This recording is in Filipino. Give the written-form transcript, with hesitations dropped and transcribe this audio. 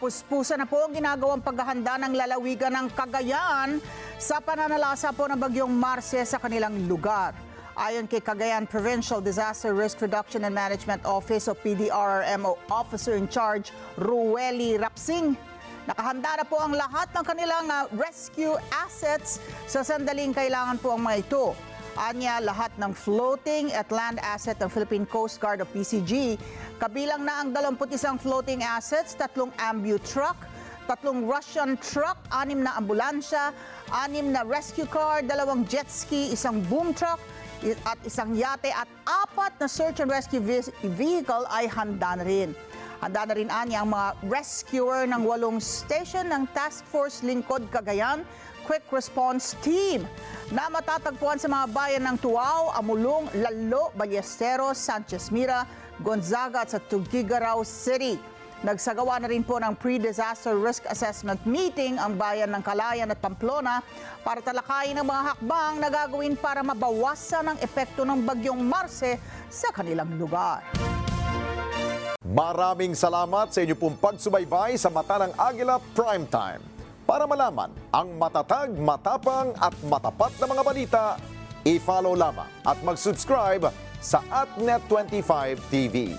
Puspusa na po ang ginagawang paghahanda ng lalawigan ng Cagayan sa pananalasa po ng bagyong Marce sa kanilang lugar. Ayon kay Cagayan Provincial Disaster Risk Reduction and Management Office o PDRRMO Officer in Charge, Rueli Rapsing, nakahanda na po ang lahat ng kanilang rescue assets sa sandaling kailangan po ang mga ito. Anya, lahat ng floating at land asset ng Philippine Coast Guard o PCG, kabilang na ang 21 floating assets, 3 ambu truck, 3 Russian truck, 6 na ambulansya, 6 na rescue car, 2 jet ski, 1 boom truck, at 1 yate at 4 na search and rescue vehicle ay handa na rin. Handa na rin anya ang mga rescuer ng 8 station ng Task Force Lingkod Cagayan Quick Response Team na matatagpuan sa mga bayan ng Tuao, Amulong, Lalo, Ballesteros, Sanchez Mira, Gonzaga at sa Tuguegarao City. Nagsagawa na rin po ng pre-disaster risk assessment meeting ang bayan ng Calayan at Pamplona para talakayin ang mga hakbang na gagawin para mabawasan ang epekto ng bagyong Marce sa kanilang lugar. Maraming salamat sa inyo pong pagsubaybay sa Mata ng Agila Primetime. Para malaman ang matatag, matapang at matapat na mga balita, i-follow lamang at mag-subscribe sa @Net25 TV.